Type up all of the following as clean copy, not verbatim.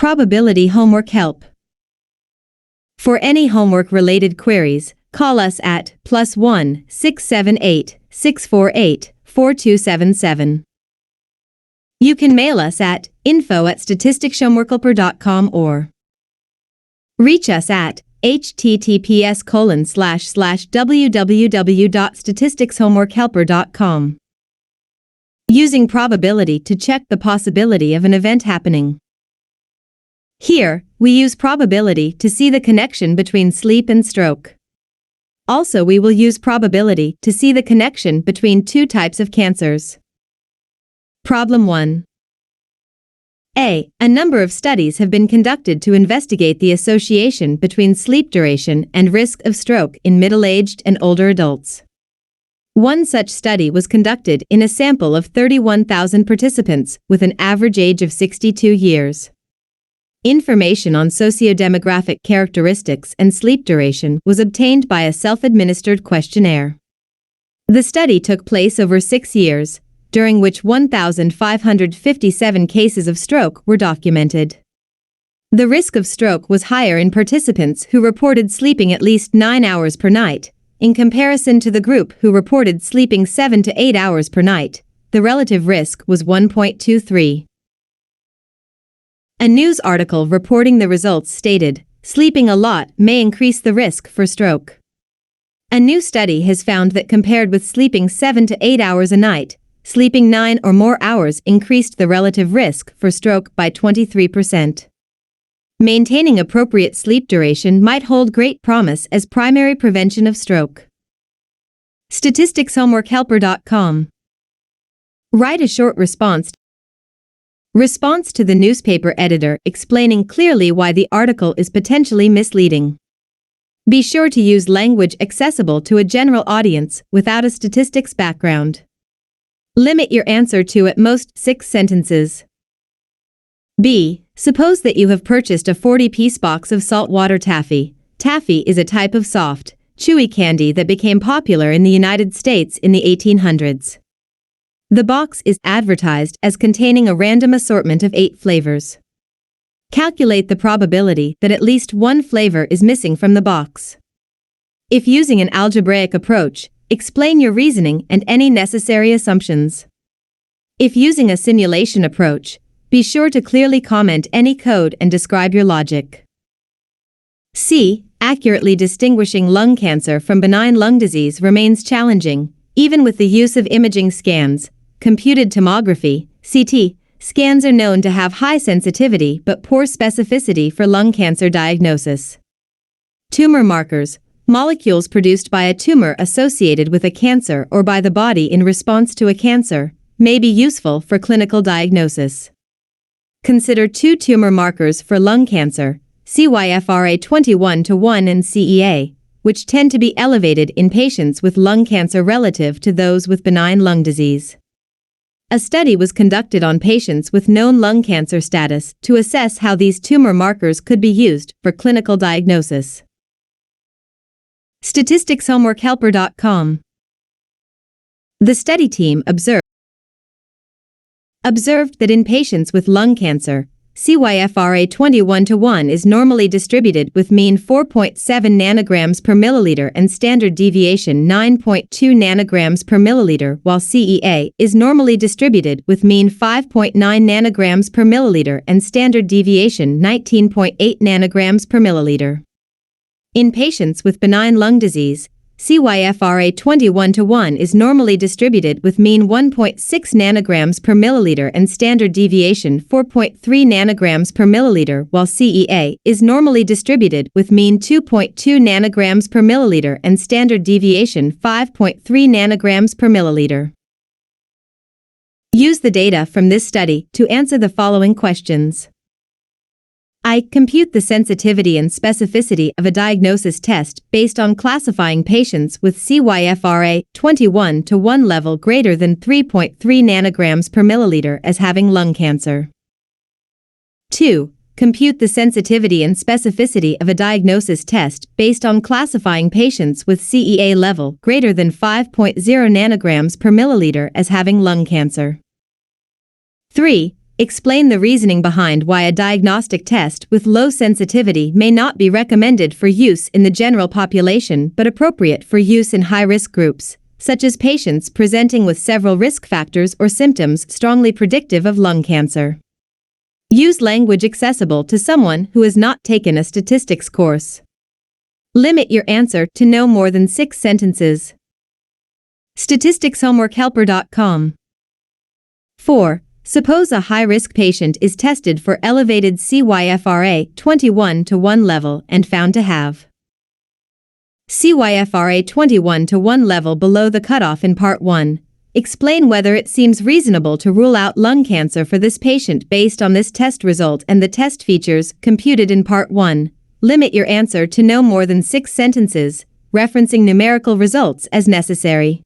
Probability homework help. For any homework-related queries, call us at +1 678 648 4277. You can mail us at info@statisticshomeworkhelper.com or reach us at https://www.statisticshomeworkhelper.com. Using probability to check the possibility of an event happening. Here, we use probability to see the connection between sleep and stroke. Also, we will use probability to see the connection between two types of cancers. Problem 1. A number of studies have been conducted to investigate the association between sleep duration and risk of stroke in middle-aged and older adults. One such study was conducted in a sample of 31,000 participants with an average age of 62 years. Information on sociodemographic characteristics and sleep duration was obtained by a self-administered questionnaire. The study took place over 6 years, during which 1,557 cases of stroke were documented. The risk of stroke was higher in participants who reported sleeping at least 9 hours per night, in comparison to the group who reported sleeping 7 to 8 hours per night. The relative risk was 1.23. A news article reporting the results stated, "Sleeping a lot may increase the risk for stroke." A new study has found that compared with sleeping 7 to 8 hours a night, sleeping 9 or more hours increased the relative risk for stroke by 23%. Maintaining appropriate sleep duration might hold great promise as primary prevention of stroke. statisticshomeworkhelper.com. Write a short response to the newspaper editor explaining clearly why the article is potentially misleading. Be sure to use language accessible to a general audience without a statistics background. Limit your answer to at most 6 sentences. B. Suppose that you have purchased a 40-piece box of saltwater taffy. Taffy is a type of soft, chewy candy that became popular in the United States in the 1800s. The box is advertised as containing a random assortment of 8 flavors. Calculate the probability that at least one flavor is missing from the box. If using an algebraic approach, explain your reasoning and any necessary assumptions. If using a simulation approach, be sure to clearly comment any code and describe your logic. C. Accurately distinguishing lung cancer from benign lung disease remains challenging, even with the use of imaging scans. Computed tomography, CT, scans are known to have high sensitivity but poor specificity for lung cancer diagnosis. Tumor markers, molecules produced by a tumor associated with a cancer or by the body in response to a cancer, may be useful for clinical diagnosis. Consider 2 tumor markers for lung cancer, CYFRA21-1 and CEA, which tend to be elevated in patients with lung cancer relative to those with benign lung disease. A study was conducted on patients with known lung cancer status to assess how these tumor markers could be used for clinical diagnosis. statisticshomeworkhelper.com. The study team observed that in patients with lung cancer, CYFRA21-1 is normally distributed with mean 4.7 nanograms per milliliter and standard deviation 9.2 nanograms per milliliter, while CEA is normally distributed with mean 5.9 nanograms per milliliter and standard deviation 19.8 nanograms per milliliter. In patients with benign lung disease, CYFRA21-1 is normally distributed with mean 1.6 nanograms per milliliter and standard deviation 4.3 nanograms per milliliter, while CEA is normally distributed with mean 2.2 nanograms per milliliter and standard deviation 5.3 nanograms per milliliter. Use the data from this study to answer the following questions. I. Compute the sensitivity and specificity of a diagnosis test based on classifying patients with CYFRA21-1 level greater than 3.3 nanograms per milliliter as having lung cancer. 2. Compute the sensitivity and specificity of a diagnosis test based on classifying patients with CEA level greater than 5.0 nanograms per milliliter as having lung cancer. 3. Explain the reasoning behind why a diagnostic test with low sensitivity may not be recommended for use in the general population but appropriate for use in high-risk groups, such as patients presenting with several risk factors or symptoms strongly predictive of lung cancer. Use language accessible to someone who has not taken a statistics course. Limit your answer to no more than 6 sentences. statisticshomeworkhelper.com. 4. Suppose a high-risk patient is tested for elevated CYFRA 21:1 level and found to have CYFRA 21:1 level below the cutoff in Part 1. Explain whether it seems reasonable to rule out lung cancer for this patient based on this test result and the test features computed in Part 1. Limit your answer to no more than 6 sentences, referencing numerical results as necessary.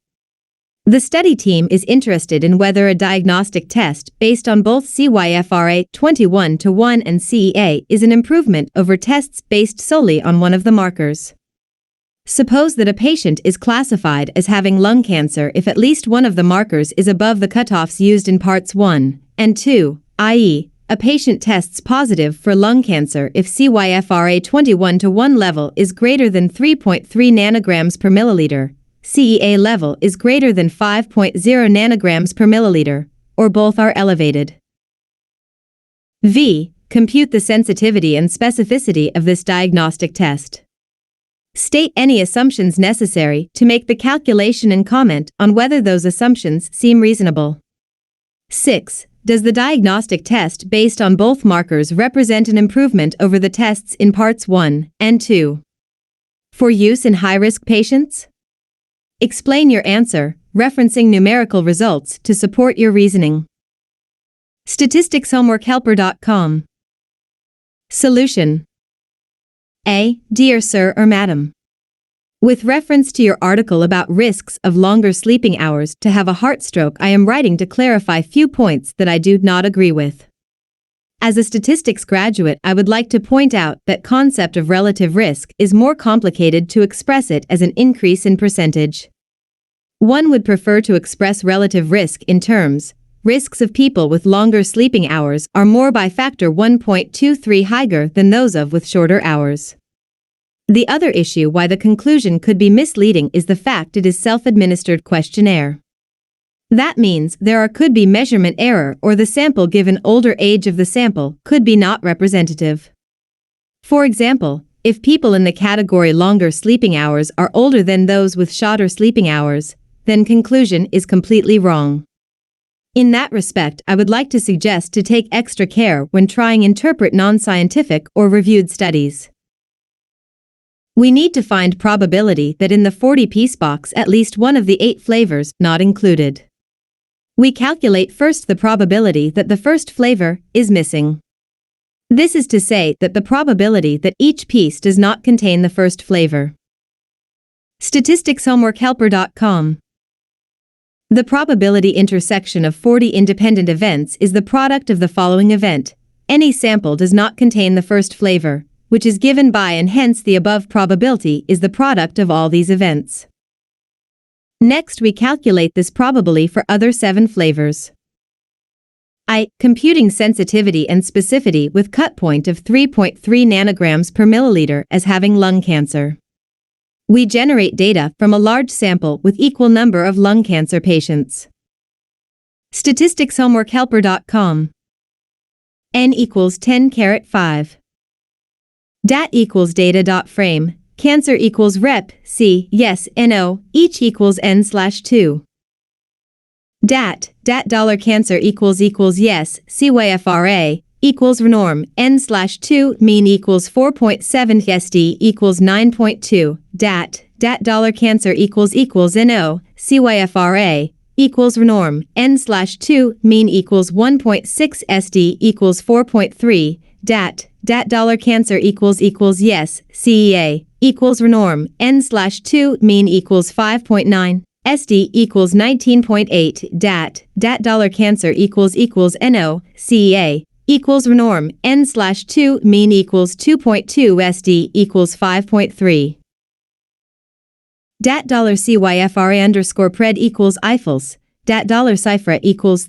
The study team is interested in whether a diagnostic test based on both CYFRA 21:1 and CEA is an improvement over tests based solely on one of the markers. Suppose that a patient is classified as having lung cancer if at least one of the markers is above the cutoffs used in Parts 1 and 2, i.e., a patient tests positive for lung cancer if CYFRA 21:1 level is greater than 3.3 nanograms per milliliter, CEA level is greater than 5.0 nanograms per milliliter, or both are elevated. V. Compute the sensitivity and specificity of this diagnostic test. State any assumptions necessary to make the calculation and comment on whether those assumptions seem reasonable. 6. Does the diagnostic test based on both markers represent an improvement over the tests in Parts 1 and 2? For use in high-risk patients? Explain your answer, referencing numerical results to support your reasoning. statisticshomeworkhelper.com. Solution. A. Dear Sir or Madam, with reference to your article about risks of longer sleeping hours to have a heart stroke, I am writing to clarify few points that I do not agree with. As a statistics graduate, I would like to point out that concept of relative risk is more complicated to express it as an increase in percentage. One would prefer to express relative risk in terms, risks of people with longer sleeping hours are more by factor 1.23 higher than those of with shorter hours. The other issue why the conclusion could be misleading is the fact it is self-administered questionnaire. That means could be measurement error or the sample given older age of the sample could be not representative. For example, if people in the category longer sleeping hours are older than those with shorter sleeping hours, then conclusion is completely wrong. In that respect, I would like to suggest to take extra care when trying interpret non-scientific or reviewed studies. We need to find probability that in the 40-piece box at least one of the 8 flavors not included. We calculate first the probability that the first flavor is missing. This is to say that the probability that each piece does not contain the first flavor. statisticshomeworkhelper.com. The probability intersection of 40 independent events is the product of the following event. Any sample does not contain the first flavor, which is given by and hence the above probability is the product of all these events. Next we calculate this probability for other 7 flavors. I. Computing sensitivity and specificity with cut point of 3.3 nanograms per milliliter as having lung cancer. We generate data from a large sample with equal number of lung cancer patients. statisticshomeworkhelper.com. N equals 10^5. Dat equals data.frame, cancer equals rep, c, yes, no, each equals n/2. Dat $cancer equals yes, CYFRA, equals norm, n/2, mean equals 4.7, SD equals 9.2, dat $cancer equals no, CYFRA, equals norm, n/2, mean equals 1.6, SD equals 4.3, dat $cancer equals yes, CEA, equals norm, n/2, mean equals 5.9, SD equals 19.8, dat $cancer equals no, CEA, equals norm, n/2, mean equals 2.2, SD equals 5.3. Dat $CYFRA_pred equals Eiffels, dat $cifra equals